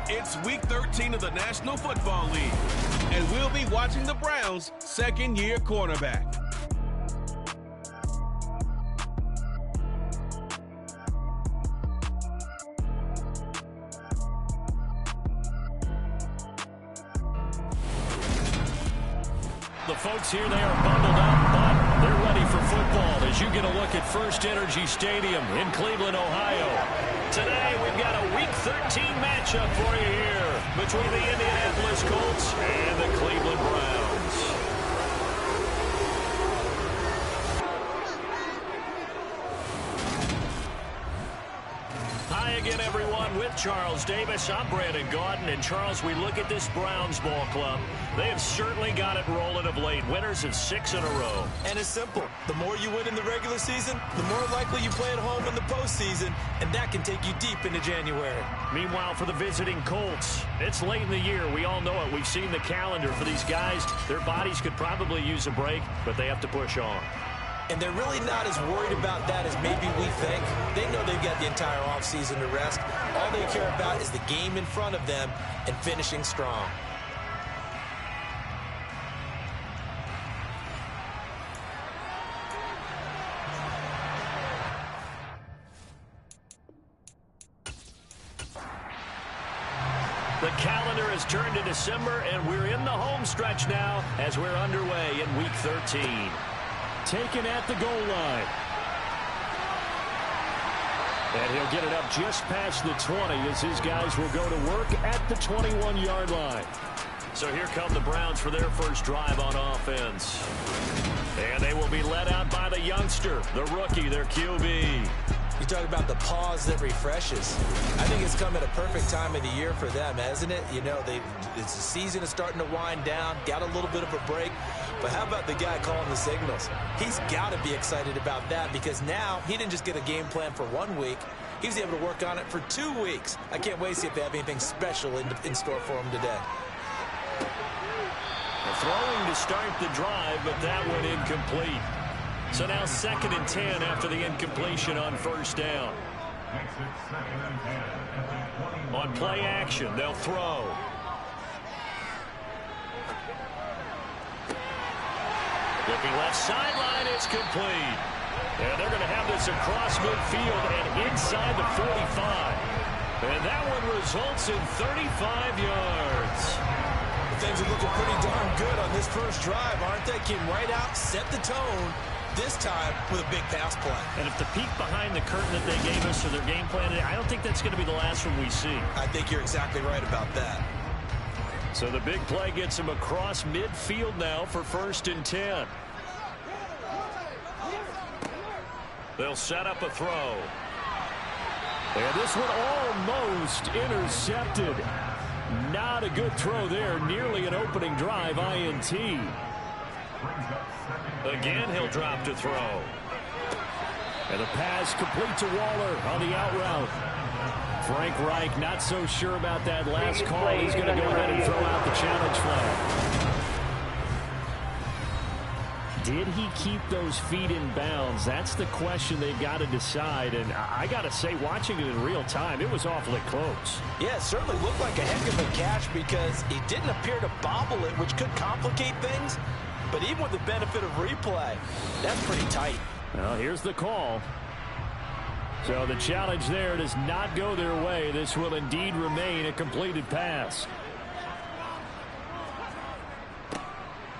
It's Week 13 of the National Football League, and we'll be watching the Browns' second-year cornerback. The folks here, they are bundled up, but they're ready for football as you get a look at First Energy Stadium in Cleveland, Ohio. Today, we've got a Week 13 matchup for you here between the Indianapolis Colts and the Cleveland Browns. Hi again, everyone. With Charles Davis, I'm Brandon Gaudin. And Charles, we look at this Browns ball club. They have certainly got it rolling of late. Winners of 6 in a row. And it's simple. The more you win in the regular season, the more likely you play at home in the postseason, and that can take you deep into January. Meanwhile, for the visiting Colts, it's late in the year. We all know it. We've seen the calendar for these guys. Their bodies could probably use a break, but they have to push on. And they're really not as worried about that as maybe we think. They know they've got the entire offseason to rest. All they care about is the game in front of them and finishing strong. The calendar has turned to December, and we're in the home stretch now as we're underway in Week 13. Taken at the goal line. And he'll get it up just past the 20 as his guys will go to work at the 21-yard line. So here come the Browns for their first drive on offense. And they will be led out by the youngster, the rookie, their QB. You talk about the pause that refreshes. I think it's come at a perfect time of the year for them, hasn't it? You know, it's the season is starting to wind down, got a little bit of a break. But how about the guy calling the signals? He's got to be excited about that because now he didn't just get a game plan for 1 week. He was able to work on it for 2 weeks. I can't wait to see if they have anything special in store for him today. Throwing to start the drive, but that went incomplete. So now 2nd and 10 after the incompletion on first down. On play action, they'll throw. Looking left sideline, it's complete. And they're going to have this across midfield and inside the 45. And that one results in 35 yards. Things are looking pretty darn good on this first drive, aren't they? Came right out, set the tone. This time with a big pass play. And if the peek behind the curtain that they gave us or their game plan, I don't think that's going to be the last one we see. I think you're exactly right about that. So the big play gets him across midfield now for 1st and 10. They'll set up a throw. And this one almost intercepted. Not a good throw there. Nearly an opening drive INT. Again, he'll drop to throw. And the pass complete to Waller on the out route. Frank Reich not so sure about that last call. He's going to go ahead and throw out the challenge flag. Did he keep those feet in bounds? That's the question they've got to decide. And I got to say, watching it in real time, it was awfully close. Yeah, it certainly looked like a heck of a catch because he didn't appear to bobble it, which could complicate things. But even with the benefit of replay, that's pretty tight. Well, here's the call. So the challenge there does not go their way. This will indeed remain a completed pass.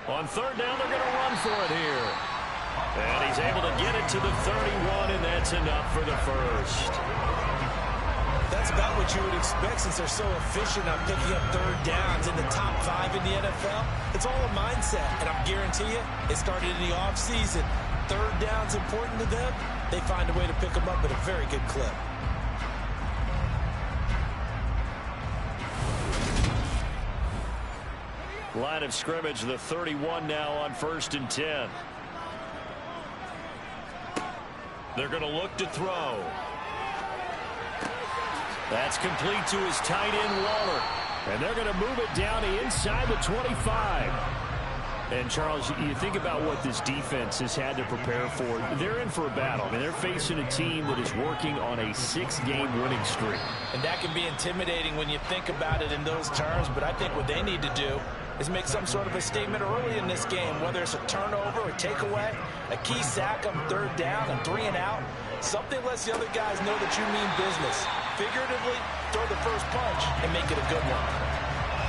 On 3rd down, they're going to run for it here. And he's able to get it to the 31, and that's enough for the first. That's about what you would expect since they're so efficient on picking up 3rd downs in the top 5 in the NFL. It's all a mindset, and I guarantee you, it started in the offseason. 3rd down's important to them. They find a way to pick them up at a very good clip. Line of scrimmage, the 31 now on 1st and 10. They're going to look to throw. That's complete to his tight end, Waller. And they're going to move it down to inside the 25. And, Charles, you think about what this defense has had to prepare for. They're in for a battle. I mean, they're facing a team that is working on a 6-game winning streak. And that can be intimidating when you think about it in those terms, but I think what they need to do is make some sort of a statement early in this game, whether it's a turnover, a takeaway, a key sack on 3rd down and 3 and out. Something lets the other guys know that you mean business. Figuratively, throw the first punch and make it a good one.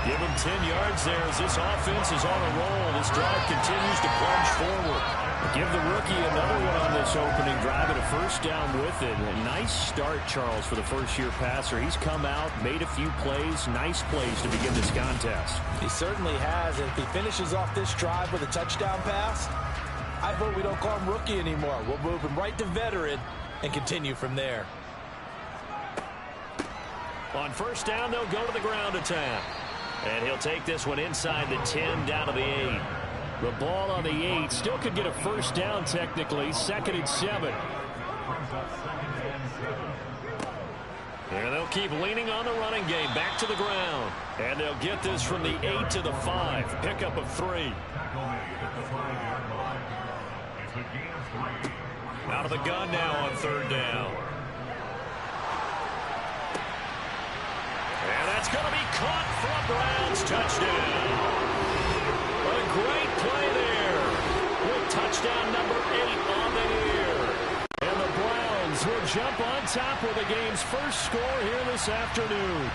Give him 10 yards there as this offense is on a roll. This drive continues to plunge forward. Give the rookie another one on this opening drive and a first down with it. A nice start, Charles, for the first-year passer. He's come out, made a few plays, nice plays to begin this contest. He certainly has, and if he finishes off this drive with a touchdown pass, I vote we don't call him rookie anymore. We'll move him right to veteran and continue from there. On first down, they'll go to the ground attack. And he'll take this one inside the 10 down to the 8. The ball on the 8 still could get a first down technically. 2nd and 7. And they'll keep leaning on the running game. Back to the ground. And they'll get this from the 8 to the 5. Pickup of 3. Out of the gun now on 3rd down. And that's going to be caught for a Browns touchdown. A great play there with touchdown number 8 on the year. And the Browns will jump on top with the game's first score here this afternoon.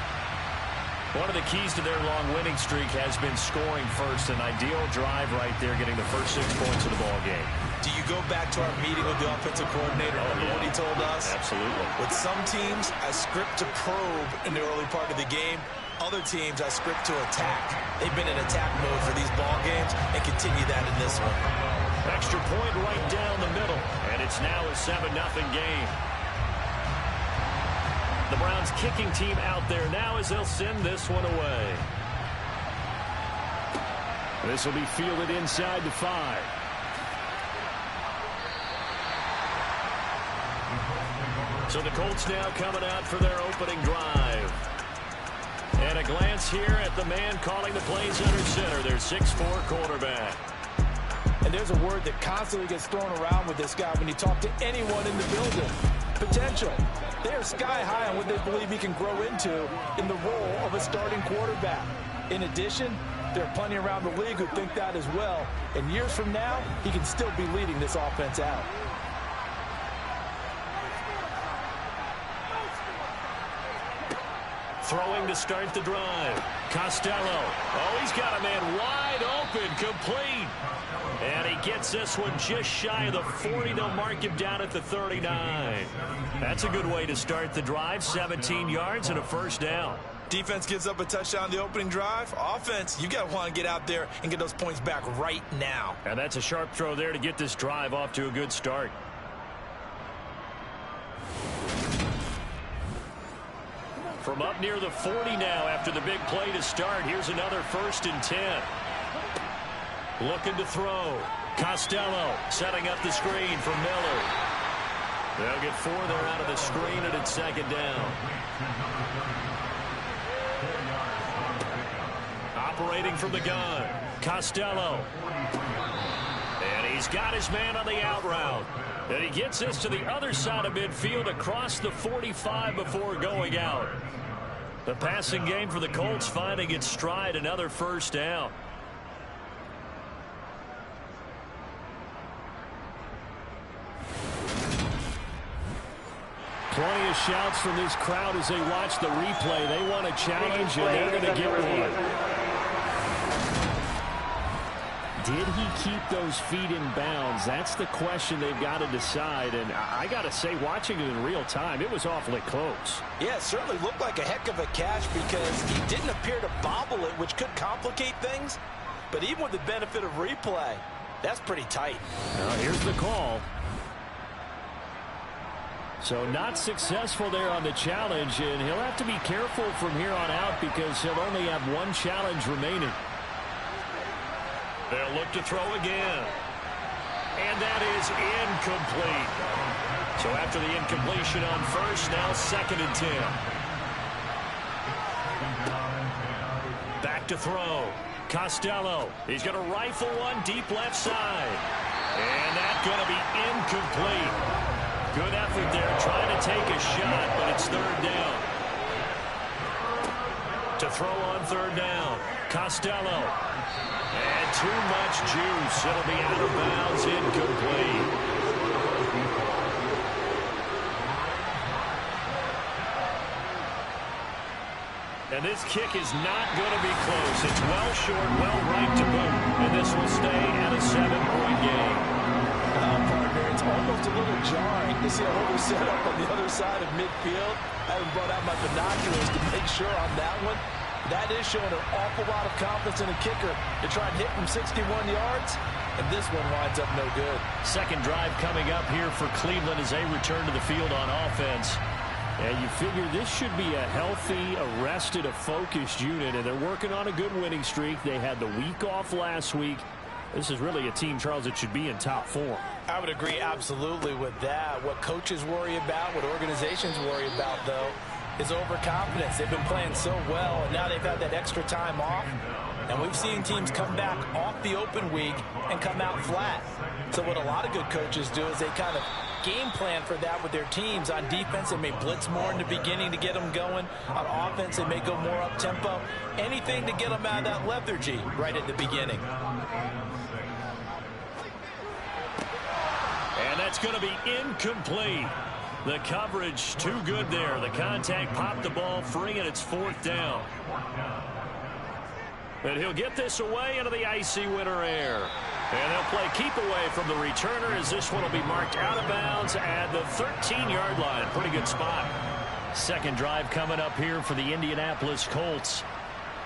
One of the keys to their long winning streak has been scoring first. An ideal drive right there, getting the first 6 points of the ball game. Do you go back to our meeting with the offensive coordinator? Remember what he told us? Absolutely. With some teams, I script to probe in the early part of the game. Other teams, I script to attack. They've been in attack mode for these ball games and continue that in this one. Extra point right down the middle, and it's now a 7-0 game. The Browns kicking team out there now as they'll send this one away. This will be fielded inside the 5. So the Colts now coming out for their opening drive. And a glance here at the man calling the plays under center, their 6'4 quarterback. And there's a word that constantly gets thrown around with this guy when you talk to anyone in the building. Potential. They are sky high on what they believe he can grow into in the role of a starting quarterback. In addition, there are plenty around the league who think that as well. And years from now, he can still be leading this offense out. Throwing to start the drive. Costello. Oh, he's got a man wide open, complete. And he gets this one just shy of the 40. They'll mark him down at the 39. That's a good way to start the drive. 17 yards and a first down. Defense gives up a touchdown the opening drive. Offense, you got to want to get out there and get those points back right now. And that's a sharp throw there to get this drive off to a good start. From up near the 40 now after the big play to start. Here's another 1st and 10. Looking to throw. Costello setting up the screen for Miller. They'll get 4 there out of the screen, and it's 2nd down. Operating from the gun. Costello. And he's got his man on the out route. And he gets this to the other side of midfield across the 45 before going out. The passing game for the Colts finding its stride, another first down. Plenty of shouts from this crowd as they watch the replay. They want a challenge, and they're going to get one. Did he keep those feet in bounds? That's the question they've got to decide. And I got to say, watching it in real time, it was awfully close. Yeah, it certainly looked like a heck of a catch because he didn't appear to bobble it, which could complicate things. But even with the benefit of replay, that's pretty tight. Now, here's the call. So not successful there on the challenge, and he'll have to be careful from here on out because he'll only have one challenge remaining. They'll look to throw again. And that is incomplete. So after the incompletion on first, now 2nd and 10. Back to throw. Costello. He's going to rifle one deep left side. And that's going to be incomplete. Good effort there trying to take a shot, but it's third down. To throw on third down, Costello. And too much juice. It'll be out of bounds, incomplete. And this kick is not going to be close. It's well short, well right to boot. And this will stay at a 7-point game. Partner, it's almost a little jarring to see a little setup on the other side of midfield. I haven't brought out my binoculars to make sure on that one. That is showing an awful lot of confidence in a kicker to try and hit from 61 yards. And this one winds up no good. Second drive coming up here for Cleveland as they return to the field on offense. And you figure this should be a healthy, arrested, a focused unit, and they're working on a good winning streak. They had the week off last week. This is really a team, Charles, that should be in top form. I would agree absolutely with that. What coaches worry about, what organizations worry about, though, is overconfidence. They've been playing so well, and now they've had that extra time off. And we've seen teams come back off the open week and come out flat. So what a lot of good coaches do is they kind of game plan for that with their teams. On defense, they may blitz more in the beginning to get them going. On offense, they may go more up-tempo. Anything to get them out of that lethargy right at the beginning. And that's going to be incomplete. The coverage too good there. The contact popped the ball free, and it's fourth down. And he'll get this away into the icy winter air. And they'll play keep away from the returner as this one will be marked out of bounds at the 13-yard line. Pretty good spot. Second drive coming up here for the Indianapolis Colts.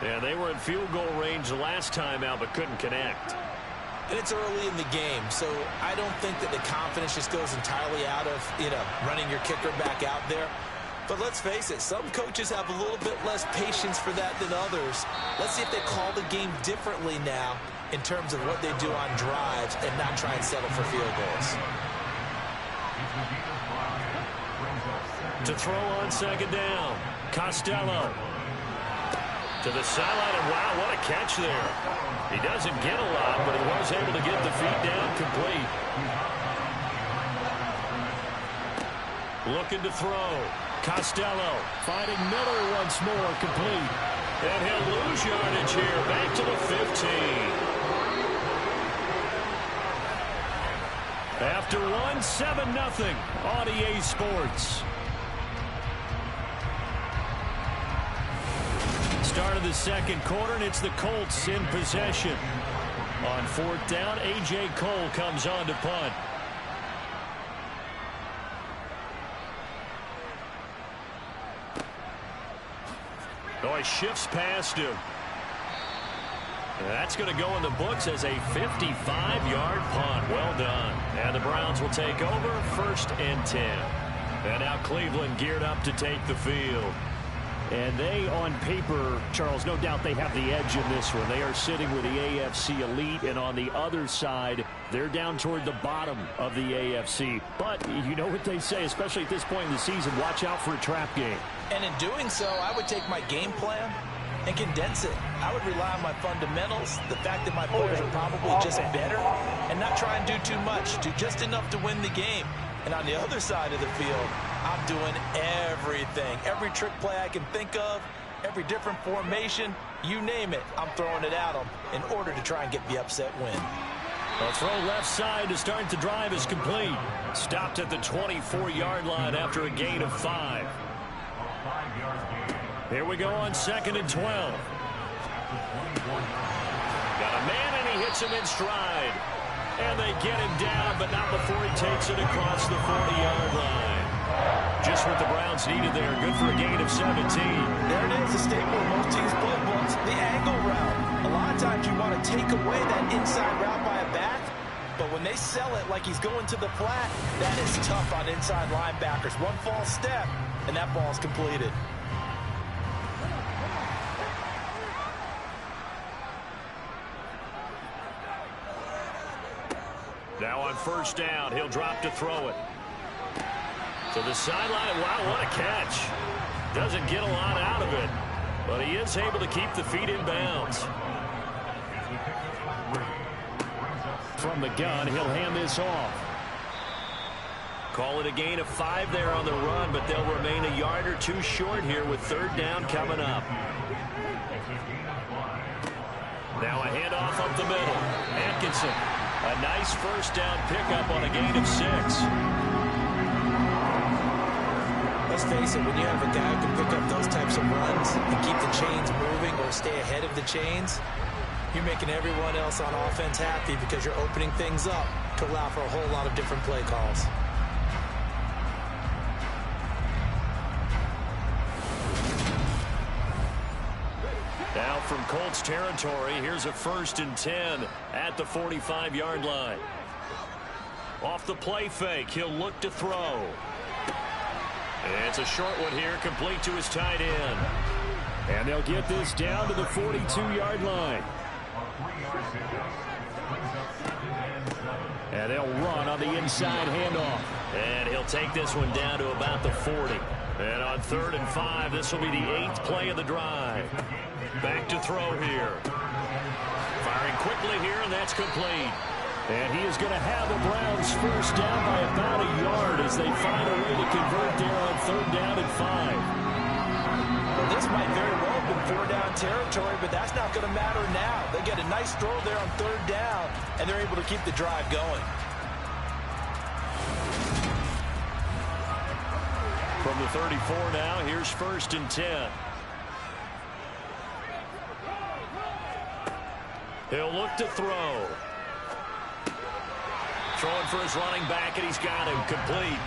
And they were in field goal range the last time out but couldn't connect. And it's early in the game, so I don't think that the confidence just goes entirely out of, running your kicker back out there. But let's face it, some coaches have a little bit less patience for that than others. Let's see if they call the game differently now in terms of what they do on drives and not try and settle for field goals. To throw on second down, Costello. To the sideline, and wow, what a catch there. He doesn't get a lot, but he was able to get the feet down complete. Looking to throw. Costello finding Miller once more, complete. And he'll lose yardage here, back to the 15. After one, 7-0 on EA Sports. Start of the second quarter, and it's the Colts in possession. On fourth down, A.J. Cole comes on to punt. Oh, he shifts past him. That's going to go in the books as a 55-yard punt. Well done. And the Browns will take over, 1st and 10. And now Cleveland geared up to take the field. And they, on paper, Charles, no doubt they have the edge in this one. They are sitting with the AFC elite, and on the other side, they're down toward the bottom of the AFC. But you know what they say, especially at this point in the season, watch out for a trap game. And in doing so, I would take my game plan and condense it. I would rely on my fundamentals, the fact that my players are probably just better, and not try and do too much, do just enough to win the game. And on the other side of the field, I'm doing everything. Every trick play I can think of, every different formation, you name it, I'm throwing it at them in order to try and get the upset win. A throw left side to start the drive is complete. Stopped at the 24-yard line after a gain of 5. Here we go on 2nd and 12. Got a man, and he hits him in stride. And they get him down, but not before he takes it across the 40-yard line. Just what the Browns needed there. Good for a gain of 17. There it is, a staple of most teams' playbooks, the angle route. A lot of times you want to take away that inside route by a back, but when they sell it like he's going to the flat, that is tough on inside linebackers. One false step, and that ball is completed. Now on first down, he'll drop to throw it. To the sideline, wow, what a catch. Doesn't get a lot out of it, but he is able to keep the feet in bounds. From the gun, he'll hand this off. Call it a gain of 5 there on the run, but they'll remain a yard or 2 short here with 3rd down coming up. Now a handoff up the middle. Atkinson, a nice 1st down pickup on a gain of 6. Let's face it, when you have a guy who can pick up those types of runs and keep the chains moving or stay ahead of the chains, you're making everyone else on offense happy because you're opening things up to allow for a whole lot of different play calls. Now from Colts territory, here's a 1st and 10 at the 45-yard line. Off the play fake, he'll look to throw. It's a short one here, complete to his tight end. And they'll get this down to the 42-yard line. And they'll run on the inside handoff. And he'll take this one down to about the 40. And on 3rd and 5, this will be the 8th play of the drive. Back to throw here. Firing quickly here, and that's complete. And he is going to have the Browns 1st down by about a yard as they find a way to convert there on 3rd down and 5. Well, this might very well have been 4-down territory, but that's not going to matter now. They get a nice throw there on 3rd down, and they're able to keep the drive going. From the 34 now, here's 1st and 10. He'll look to throw. Throwing for his running back, and he's got him complete.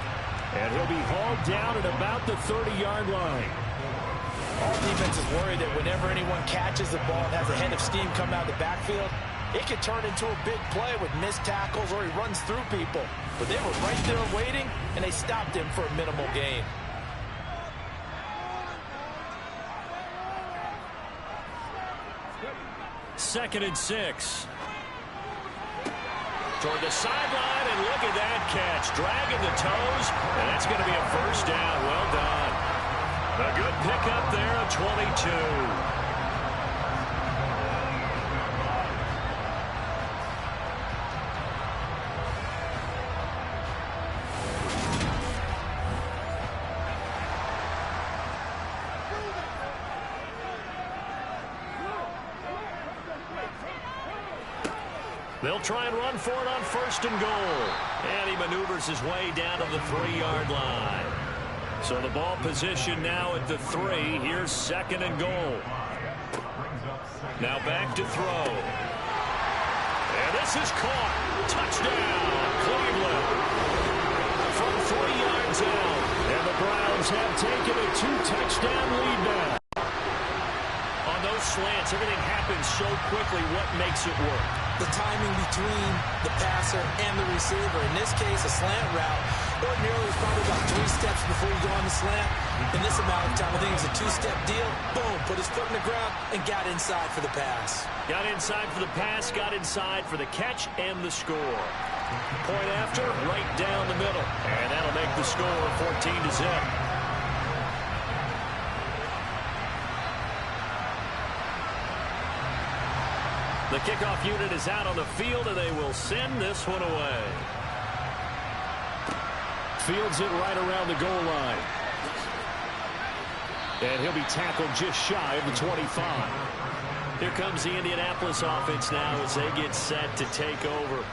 And he'll be hauled down at about the 30-yard line. All defense is worried that whenever anyone catches the ball and has a head of steam come out of the backfield, it could turn into a big play with missed tackles or he runs through people. But they were right there waiting, and they stopped him for a minimal gain. Second and 6. Toward the sideline, and look at that catch. Dragging the toes, and that's going to be a 1st down. Well done. A good pickup there at 22. They'll try and run for it on 1st and goal. And he maneuvers his way down to the 3-yard line. So the ball position now at the 3. Here's 2nd and goal. Now back to throw. And this is caught. Touchdown, Cleveland. From 3 yards out. And the Browns have taken a 2-touchdown lead now. On those slants, everything happens so quickly. What makes it work? The timing between the passer and the receiver. In this case, a slant route. Ordinarily, it's probably about 3 steps before you go on the slant. In this amount of time, I think it's a 2-step deal. Boom, put his foot in the ground and got inside for the pass. Got inside for the pass, got inside for the catch and the score. Point after, right down the middle. And that'll make the score 14-0. The kickoff unit is out on the field, and they will send this one away. Fields it right around the goal line. And he'll be tackled just shy of the 25. Here comes the Indianapolis offense now as they get set to take over.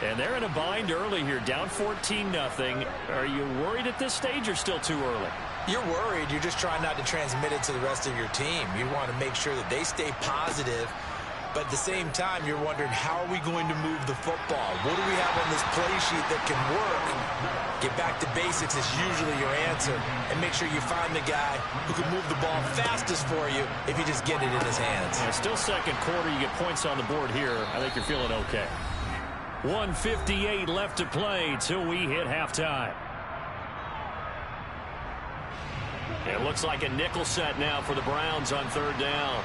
And they're in a bind early here, down 14-0. Are you worried at this stage or still too early? You're worried. You're just trying not to transmit it to the rest of your team. You want to make sure that they stay positive. But at the same time, you're wondering, how are we going to move the football? What do we have on this play sheet that can work? Get back to basics is usually your answer. And make sure you find the guy who can move the ball fastest for you if you just get it in his hands. Yeah, still 2nd quarter. You get points on the board here. I think you're feeling okay. 1:58 left to play till we hit halftime. It looks like a nickel set now for the Browns on 3rd down.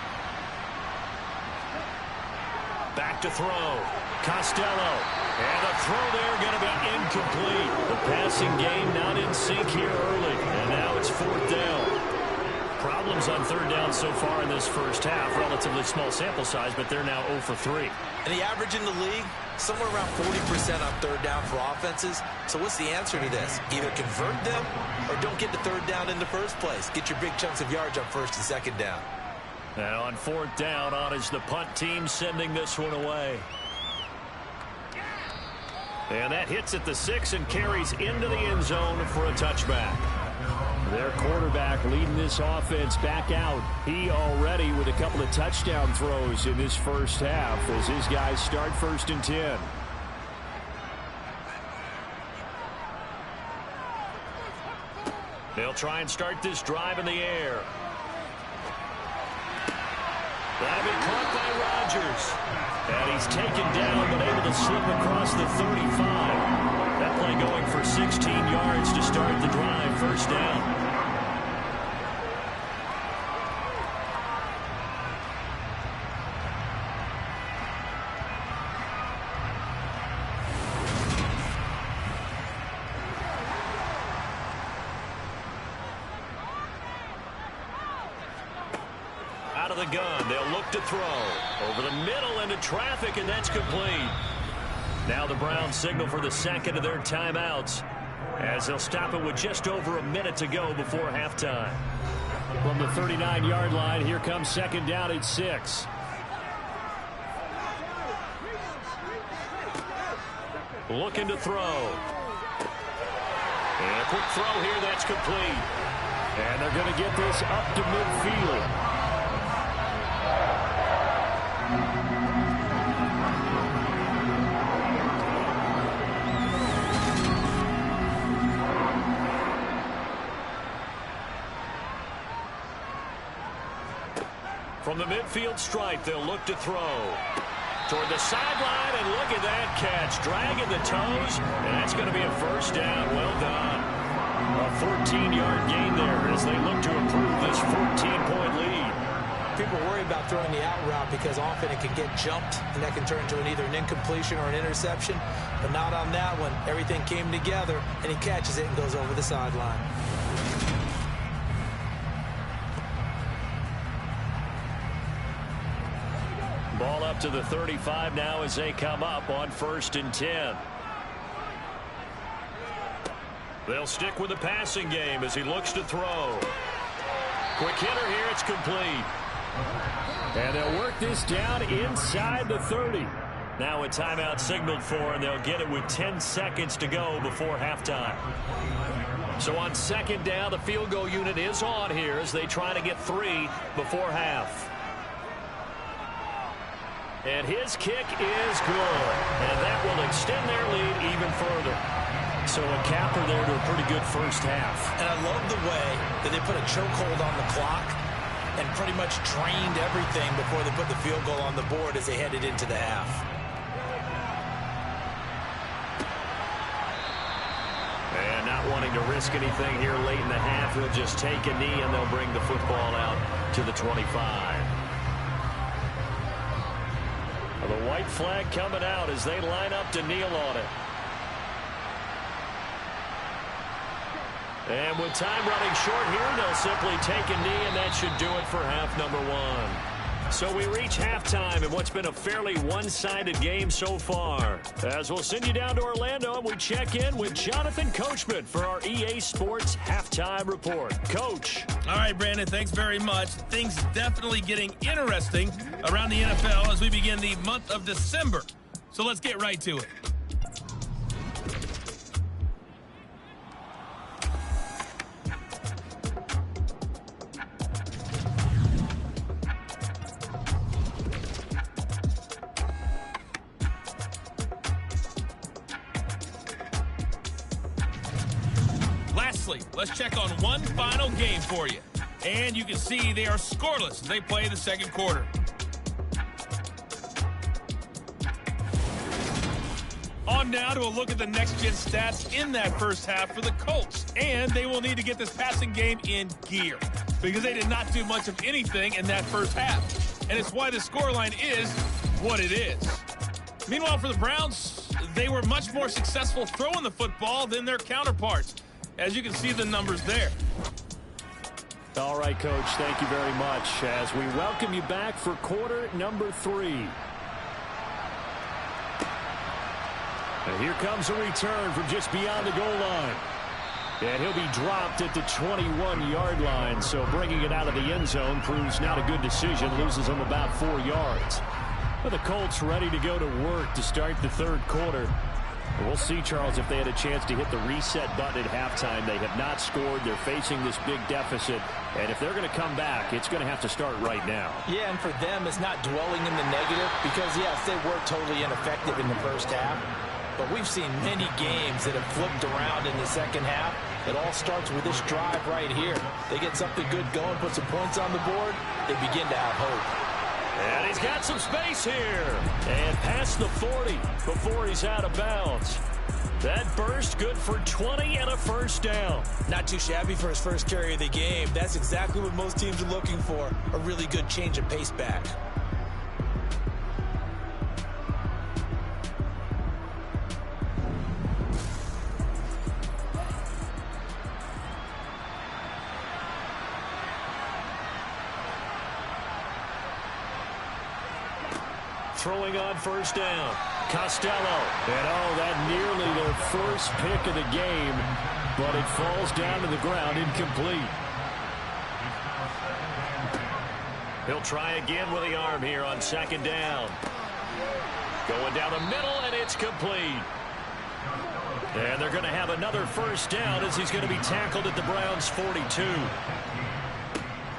Back to throw. Costello. And a throw there going to be incomplete. The passing game not in sync here early. And now it's 4th down. Probably problems on third down so far in this first half. Relatively small sample size, but they're now 0 for 3. And the average in the league, somewhere around 40% on third down for offenses. So what's the answer to this? Either convert them or don't get to third down in the first place. Get your big chunks of yards on first and second down. And on fourth down, on is the punt team sending this one away. And that hits at the 6 and carries into the end zone for a touchback. Their quarterback leading this offense back out. He already with a couple of touchdown throws in this first half as his guys start 1st and 10. They'll try and start this drive in the air. That'll be caught by Rodgers. And he's taken down but able to slip across the 35. That play going for 16 yards to start the drive. 1st down. Out of the gun, they'll look to throw. Over the middle into traffic, and that's complete. Now the Browns signal for the second of their timeouts as they'll stop it with just over a minute to go before halftime. From the 39-yard line, here comes 2nd down at 6. Looking to throw. And a quick throw here, that's complete. And they're going to get this up to midfield. From the midfield stripe, they'll look to throw. Toward the sideline, and look at that catch. Dragging the toes, and that's going to be a 1st down. Well done. A 14-yard gain there as they look to improve this 14-point lead. People worry about throwing the out route because often it can get jumped, and that can turn into either an incompletion or an interception. But not on that one. Everything came together, and he catches it and goes over the sideline. Ball up to the 35 now as they come up on 1st and 10. They'll stick with the passing game as he looks to throw. Quick hitter here, it's complete. And they'll work this down inside the 30. Now a timeout signaled for, and they'll get it with 10 seconds to go before halftime. So on 2nd down, the field goal unit is on here as they try to get 3 before half. And his kick is good. And that will extend their lead even further. So a capper there to a pretty good first half. And I love the way that they put a chokehold on the clock and pretty much drained everything before they put the field goal on the board as they headed into the half. And not wanting to risk anything here late in the half, he'll just take a knee and they'll bring the football out to the 25. The white flag coming out as they line up to kneel on it. And with time running short here, they'll simply take a knee, and that should do it for half number 1. So we reach halftime in what's been a fairly one-sided game so far. As we'll send you down to Orlando, and we check in with Jonathan Coachman for our EA Sports Halftime Report. Coach. All right, Brandon, thanks very much. Things definitely getting interesting around the NFL as we begin the month of December. So let's get right to it. Let's check on one final game for you. And you can see they are scoreless as they play the second quarter. On now to a look at the next-gen stats in that first half for the Colts. And they will need to get this passing game in gear because they did not do much of anything in that first half. And it's why the scoreline is what it is. Meanwhile, for the Browns, they were much more successful throwing the football than their counterparts. As you can see the numbers there. All right, Coach, thank you very much as we welcome you back for quarter number 3. And here comes a return from just beyond the goal line. And he'll be dropped at the 21-yard line, so bringing it out of the end zone proves not a good decision, loses him about 4 yards. But the Colts ready to go to work to start the third quarter. We'll see, Charles, if they had a chance to hit the reset button at halftime. They have not scored. They're facing this big deficit. And if they're going to come back, it's going to have to start right now. Yeah, and for them, it's not dwelling in the negative because, yes, they were totally ineffective in the first half. But we've seen many games that have flipped around in the second half. It all starts with this drive right here. They get something good going, put some points on the board, they begin to have hope. And he's got some space here. And past the 40 before he's out of bounds. That burst good for 20 and a first down. Not too shabby for his first carry of the game. That's exactly what most teams are looking for, a really good change of pace back. Throwing on first down. Costello. And that nearly their first pick of the game, but it falls down to the ground incomplete. He'll try again with the arm here on second down. Going down the middle, and it's complete. And they're going to have another first down as he's going to be tackled at the Browns' 42.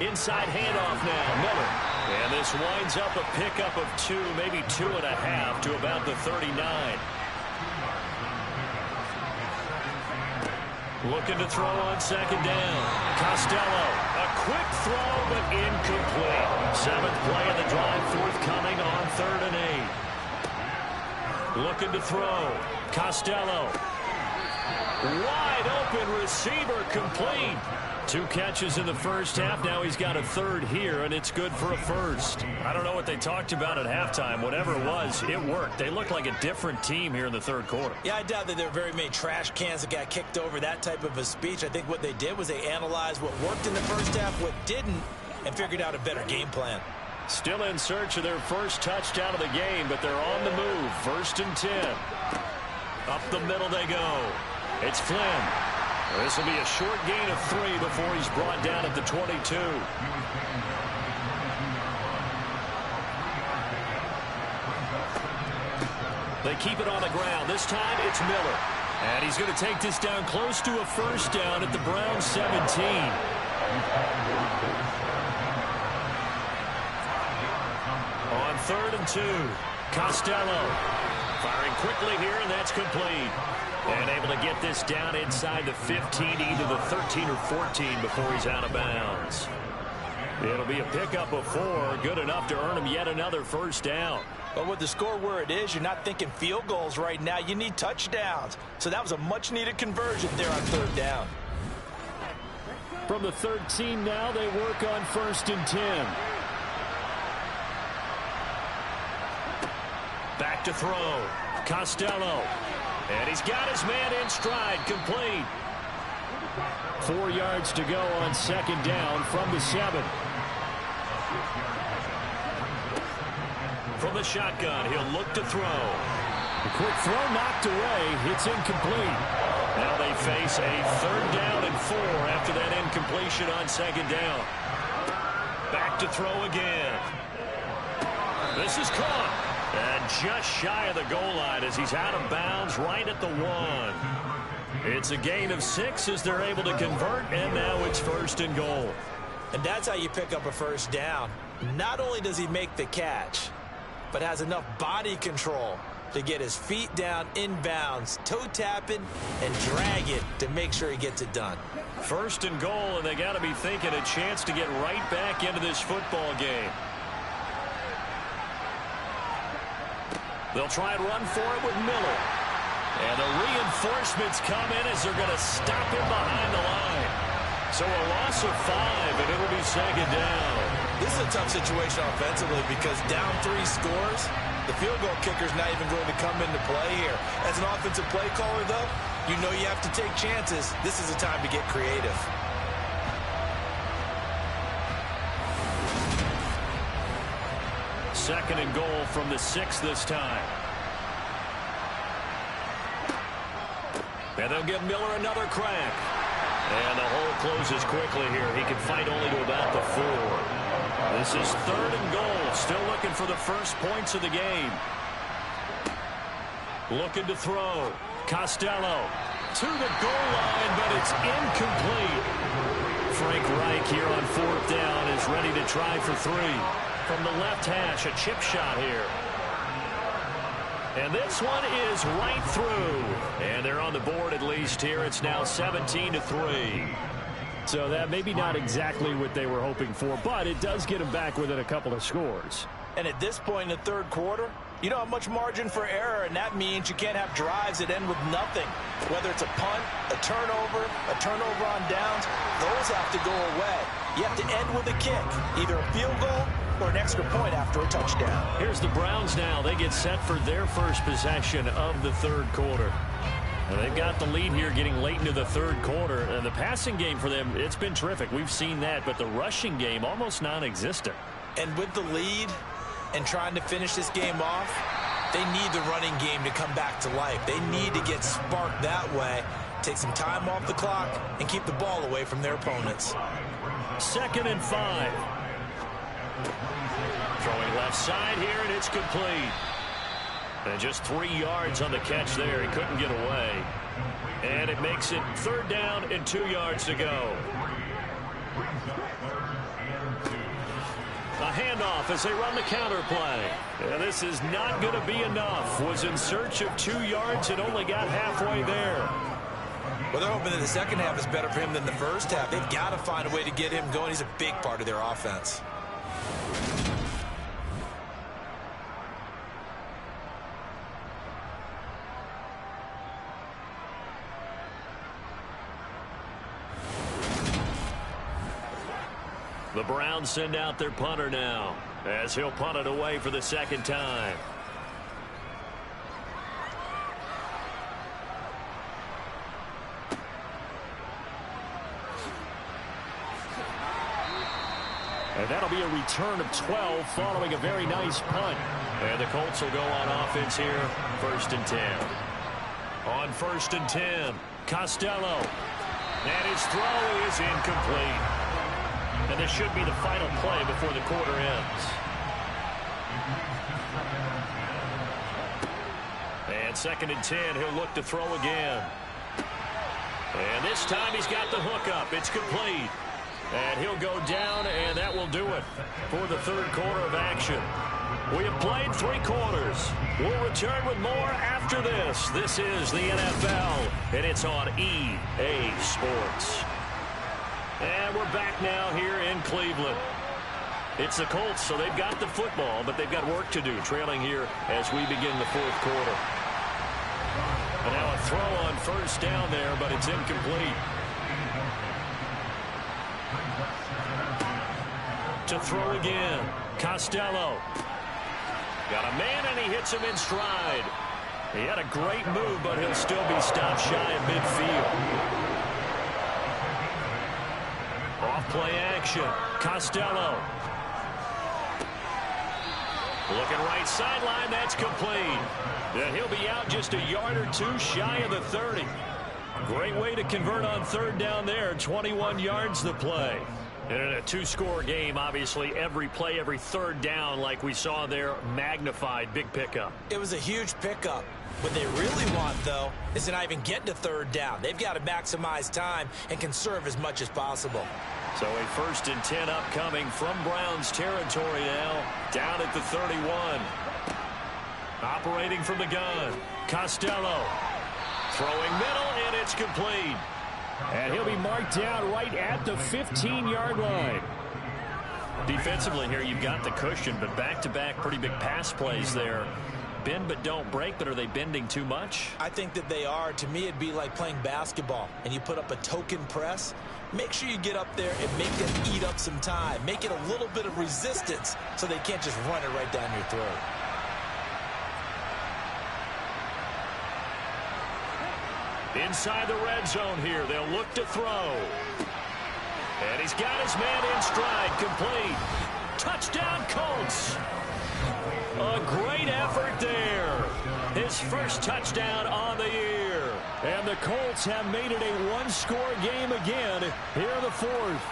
Inside handoff now, Miller. And this winds up a pickup of 2, maybe 2.5 to about the 39. Looking to throw on second down. Costello, a quick throw, but incomplete. 7th play of the drive, forthcoming on 3rd and 8. Looking to throw. Costello. Wide open receiver, complete. 2 catches in the first half. Now he's got a 3rd here, and it's good for a first. I don't know what they talked about at halftime. Whatever it was, it worked. They looked like a different team here in the third quarter. Yeah, I doubt that there were very many trash cans that got kicked over, that type of a speech. I think what they did was they analyzed what worked in the first half, what didn't, and figured out a better game plan. Still in search of their first touchdown of the game, but they're on the move. 1st and 10. Up the middle they go. It's Flynn. This will be a short gain of 3 before he's brought down at the 22. They keep it on the ground. This time it's Miller. And he's going to take this down close to a first down at the Browns' 17. On 3rd and 2. Costello firing quickly here, and that's complete. And able to get this down inside the 15, either the 13 or 14 before he's out of bounds. It'll be a pickup of 4, good enough to earn him yet another first down. But with the score where it is, you're not thinking field goals right now. You need touchdowns. So that was a much-needed conversion there on 3rd down. From the 13 now, they work on 1st and 10. Back to throw. Costello. And he's got his man in stride, complete. 4 yards to go on 2nd down from the 7. From the shotgun, he'll look to throw. A quick throw knocked away. It's incomplete. Now they face a 3rd down and 4 after that incompletion on 2nd down. Back to throw again. This is caught. And just shy of the goal line as he's out of bounds right at the 1. It's a gain of 6 as they're able to convert, and now it's 1st and goal. And that's how you pick up a first down. Not only does he make the catch, but has enough body control to get his feet down inbounds, toe tapping, and drag it to make sure he gets it done. 1st and goal, and they got to be thinking a chance to get right back into this football game. They'll try and run for it with Miller. And the reinforcements come in as they're going to stop him behind the line. So a loss of 5, and it'll be 2nd down. This is a tough situation offensively because down 3 scores, the field goal kicker's not even going to come into play here. As an offensive play caller, though, you know you have to take chances. This is a time to get creative. second and goal from the 6 this time. And they'll give Miller another crack. And the hole closes quickly here. He can fight only to about the 4. This is third and goal. Still looking for the first points of the game. Looking to throw. Costello to the goal line, but it's incomplete. Frank Reich here on 4th down is ready to try for 3. From the left hash, a chip shot here. And this one is right through. And they're on the board at least here. It's now 17-3. So that maybe not exactly what they were hoping for, but it does get them back within a couple of scores. And at this point in the third quarter, you don't have much margin for error, and that means you can't have drives that end with nothing. Whether it's a punt, a turnover on downs, those have to go away. You have to end with a kick, either a field goal or an extra point after a touchdown. Here's the Browns now. They get set for their first possession of the third quarter. And they've got the lead here getting late into the third quarter. And the passing game for them, it's been terrific. We've seen that, but the rushing game almost non-existent. And with the lead and trying to finish this game off, they need the running game to come back to life. They need to get sparked that way, take some time off the clock, and keep the ball away from their opponents. 2nd and 5. Throwing left side here, and it's complete. And just 3 yards on the catch there. He couldn't get away. And it makes it 3rd down and 2 yards to go. A handoff as they run the counter play. And this is not going to be enough. Was in search of 2 yards and only got halfway there. Well, they're hoping that the second half is better for him than the first half. They've got to find a way to get him going. He's a big part of their offense. The Browns send out their punter now as he'll punt it away for the second time. And that'll be a return of 12 following a very nice punt. And the Colts will go on offense here, 1st and 10. On 1st and 10, Costello. And his throw is incomplete. And this should be the final play before the quarter ends. And 2nd and 10, he'll look to throw again. And this time he's got the hook up. It's complete. And he'll go down, and that will do it for the third quarter of action. We have played 3 quarters. We'll return with more after this. This is the NFL, and it's on EA Sports. And we're back now here in Cleveland. It's the Colts, so they've got the football, but they've got work to do, trailing here as we begin the fourth quarter. And now a throw on 1st down there, but it's incomplete. To throw again, Costello. Got a man, and he hits him in stride. He had a great move, but he'll still be stopped shy of midfield. Off-play action. Costello. Looking right sideline. That's complete. And he'll be out just a yard or 2 shy of the 30. Great way to convert on 3rd down there. 21 yards the play. And in a 2-score game, obviously, every play, every 3rd down, like we saw there, magnified. Big pickup. It was a huge pickup. What they really want, though, is to not even get to 3rd down. They've got to maximize time and conserve as much as possible. So a 1st and 10 upcoming from Browns territory now, down at the 31. Operating from the gun, Costello. Throwing middle, and it's complete. And he'll be marked down right at the 15-yard line. Defensively here, you've got the cushion, but back-to-back pretty big pass plays there. Bend but don't break, but are they bending too much? I think that they are. To me, it'd be like playing basketball, and you put up a token press. Make sure you get up there and make them eat up some time. Make it a little bit of resistance so they can't just run it right down your throat. Inside the red zone here, they'll look to throw. And he's got his man in stride, complete Touchdown, Colts. A great effort there. His first touchdown on the year. And the Colts have made it a one-score game again here in the fourth.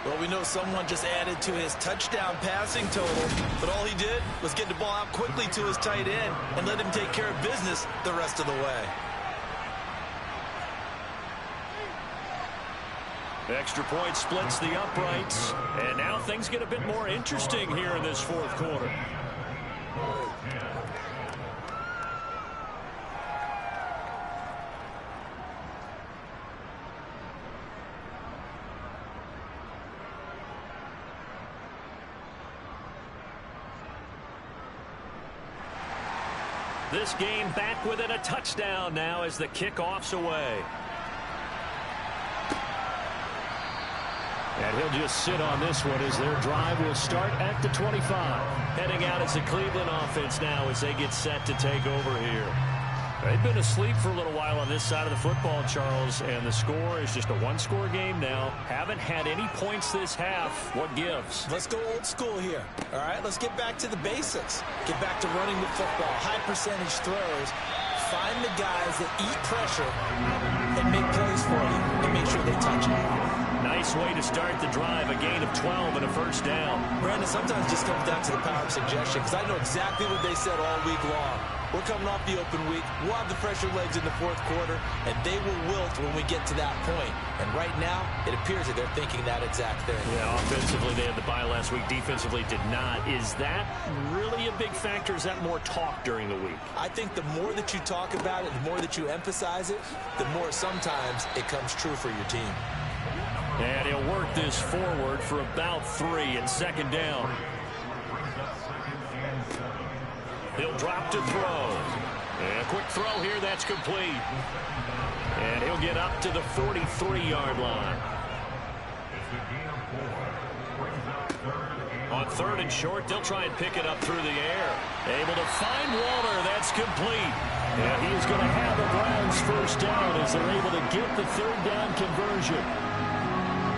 Well, we know someone just added to his touchdown passing total, but all he did was get the ball out quickly to his tight end and let him take care of business the rest of the way. Extra point splits the uprights, and now things get a bit more interesting here in this fourth quarter. This game back within a touchdown now as the kickoff's away. And he'll just sit on this one as their drive will start at the 25. Heading out as the Cleveland offense now as they get set to take over here. They've been asleep for a little while on this side of the football, Charles, and the score is just a one-score game now. Haven't had any points this half. What gives? Let's go old school here. All right, let's get back to the basics. Get back to running the football, high percentage throws. Find the guys that eat pressure and make plays for you and make sure they touch it. Nice way to start the drive, a gain of 12 and a first down. Brandon, sometimes it just comes down to the power of suggestion because I know exactly what they said all week long. We're coming off the open week. We'll have the pressure legs in the fourth quarter, and they will wilt when we get to that point. And right now, it appears that they're thinking that exact thing. Yeah, offensively, they had the bye last week. Defensively, did not. Is that really a big factor? Is that more talk during the week? I think the more that you talk about it, the more that you emphasize it, the more sometimes it comes true for your team. And he'll work this forward for about 3 and second down. He'll drop to throw. And a quick throw here, that's complete. And he'll get up to the 43-yard line. On third and short, they'll try and pick it up through the air. Able to find Waller, that's complete. And he is going to have the Browns first down as they're able to get the third down conversion.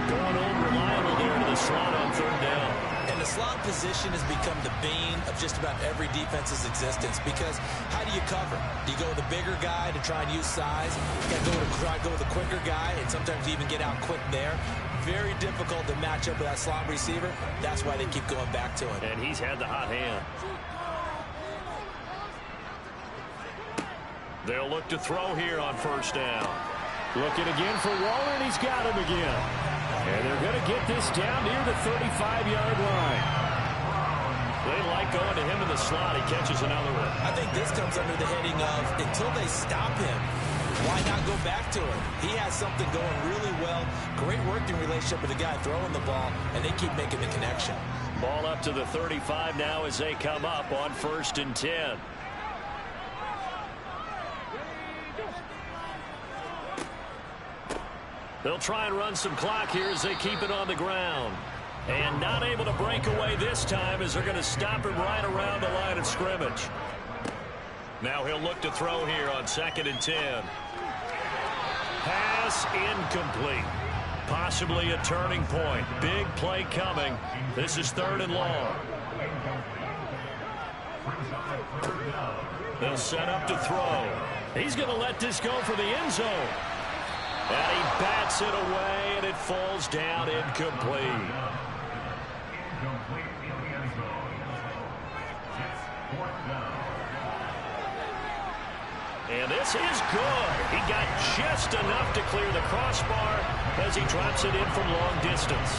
Going unreliable there to the slot on third down. And the slot position has become the bane of just about every defense's existence because how do you cover? Do you go with a bigger guy to try and use size? You got to try to go with a quicker guy and sometimes you even get out quick there. Very difficult to match up with that slot receiver. That's why they keep going back to him. And he's had the hot hand. They'll look to throw here on first down. Looking again for Waller, and he's got him again. And they're going to get this down near the 35-yard line. They like going to him in the slot. He catches another one. I think this comes under the heading of until they stop him, why not go back to him? He has something going really well. Great working relationship with the guy throwing the ball, and they keep making the connection. Ball up to the 35 now as they come up on 1st and 10. They'll try and run some clock here as they keep it on the ground. And not able to break away this time as they're going to stop him right around the line of scrimmage. Now he'll look to throw here on 2nd and 10. Pass incomplete. Possibly a turning point. Big play coming. This is 3rd and long. They'll set up to throw. He's going to let this go for the end zone. And he bats it away, and it falls down incomplete. And this is good. He got just enough to clear the crossbar as he drops it in from long distance.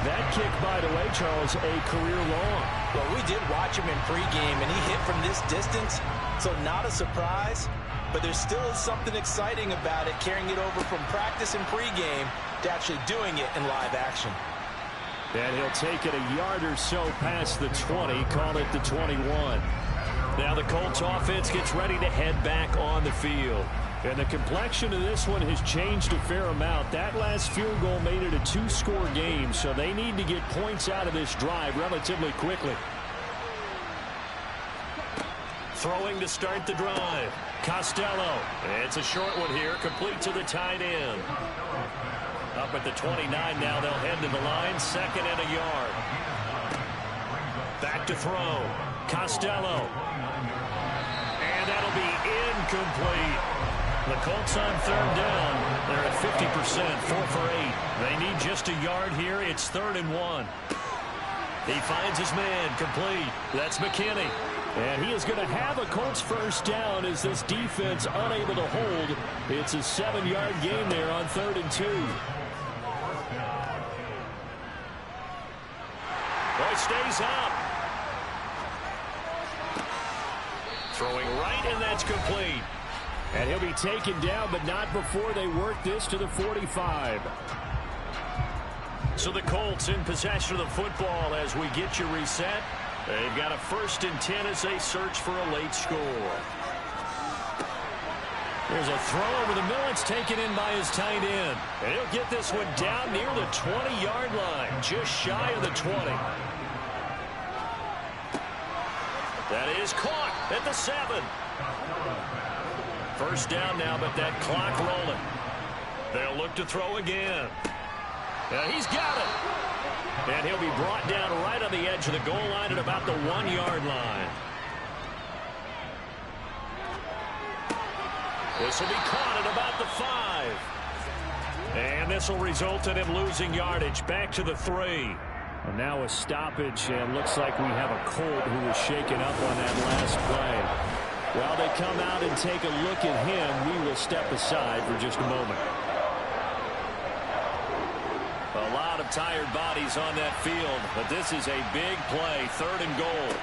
That kick, by the way, Charles, a career long. Well, we did watch him in pregame, and he hit from this distance, so not a surprise. But there still is something exciting about it, carrying it over from practice and pregame to actually doing it in live action. And he'll take it a yard or so past the 20, call it the 21. Now the Colts offense gets ready to head back on the field. And the complexion of this one has changed a fair amount. That last field goal made it a 2-score game, so they need to get points out of this drive relatively quickly. Throwing to start the drive. Costello. It's a short one here, complete to the tight end. Up at the 29 now, they'll head to the line, 2nd and a yard. Back to throw. Costello. And that'll be incomplete. The Colts on 3rd down. They're at 50%, 4 for 8. They need just a yard here. It's 3rd and 1. He finds his man, complete. That's McKinney. And he is going to have a Colts first down as this defense unable to hold. It's a 7-yard gain there on 3rd and 2. Boy, stays up. Throwing right, and that's complete. And he'll be taken down, but not before they work this to the 45. So the Colts in possession of the football as we get you reset. They've got a 1st and 10 as they search for a late score. There's a throw over the middle. It's taken in by his tight end. And he'll get this one down near the 20-yard line, just shy of the 20. That is caught at the 7. First down now, but that clock rolling. They'll look to throw again. He's got it. And he'll be brought down right on the edge of the goal line at about the 1-yard line. This will be caught at about the 5. And this will result in him losing yardage back to the 3. And now a stoppage, and looks like we have a Colt who was shaken up on that last play. While they come out and take a look at him, we will step aside for just a moment. A lot of tired bodies on that field, but this is a big play, 3rd and goal.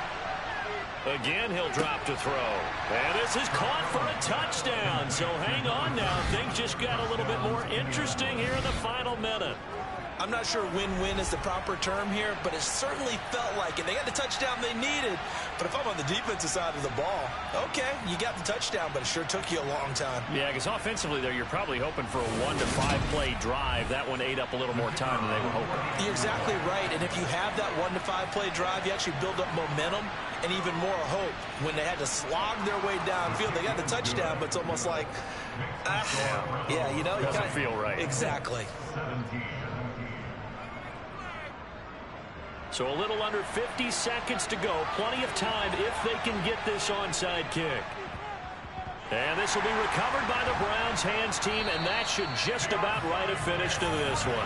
Again, he'll drop to throw. And this is caught for a touchdown. So hang on now. Things just got a little bit more interesting here in the final minute. I'm not sure win-win is the proper term here, but it certainly felt like it. They got the touchdown they needed, but if I'm on the defensive side of the ball, okay, you got the touchdown, but it sure took you a long time. Yeah, because offensively there, you're probably hoping for a 1 to 5 play drive. That one ate up a little more time than they were hoping. You're exactly right, and if you have that 1 to 5 play drive, you actually build up momentum and even more hope. When they had to slog their way downfield, they got the touchdown, but it's almost like, yeah, you know, doesn't feel right. Exactly. So a little under 50 seconds to go. Plenty of time if they can get this onside kick. And this will be recovered by the Browns hands team, and that should just about write a finish to this one.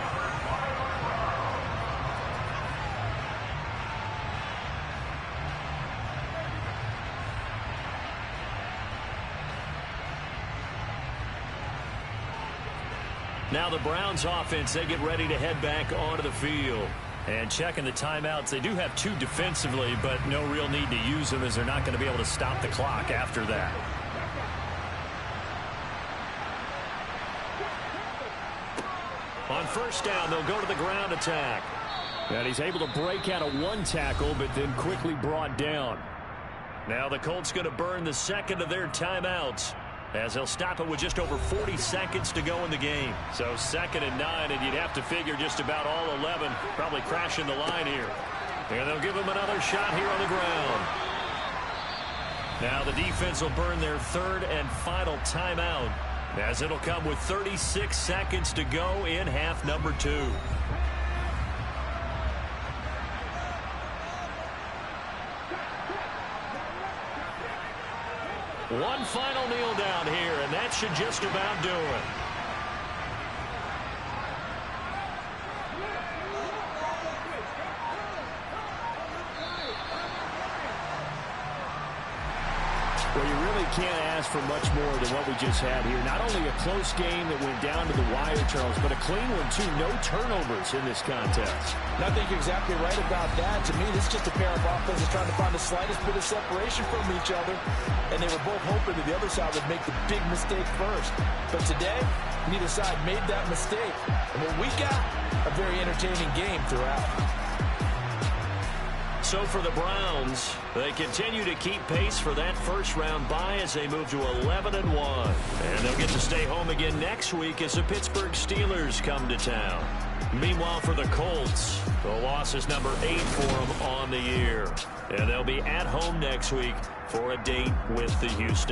Now the Browns offense, they get ready to head back onto the field. And checking the timeouts, they do have 2 defensively, but no real need to use them as they're not going to be able to stop the clock after that. On first down, they'll go to the ground attack. And he's able to break out of 1 tackle, but then quickly brought down. Now the Colts going to burn the 2nd of their timeouts, as they'll stop it with just over 40 seconds to go in the game. So 2nd and 9, and you'd have to figure just about all 11 probably crashing the line here. And they'll give them another shot here on the ground. Now the defense will burn their 3rd and final timeout, as it'll come with 36 seconds to go in half number 2. One final kneel down here, and that should just about do it. Well, you really can't ask for much more than what we just had here. Not only a close game that went down to the wire, Charles, but a clean one, too. No turnovers in this contest. And I think you're exactly right about that. To me, this is just a pair of offenses trying to find the slightest bit of separation from each other. And they were both hoping that the other side would make the big mistake first. But today, neither side made that mistake. And what we got, a very entertaining game throughout. So for the Browns, they continue to keep pace for that first-round bye as they move to 11-1. And they'll get to stay home again next week as the Pittsburgh Steelers come to town. Meanwhile, for the Colts, the loss is number 8 for them on the year. And they'll be at home next week for a date with the Houston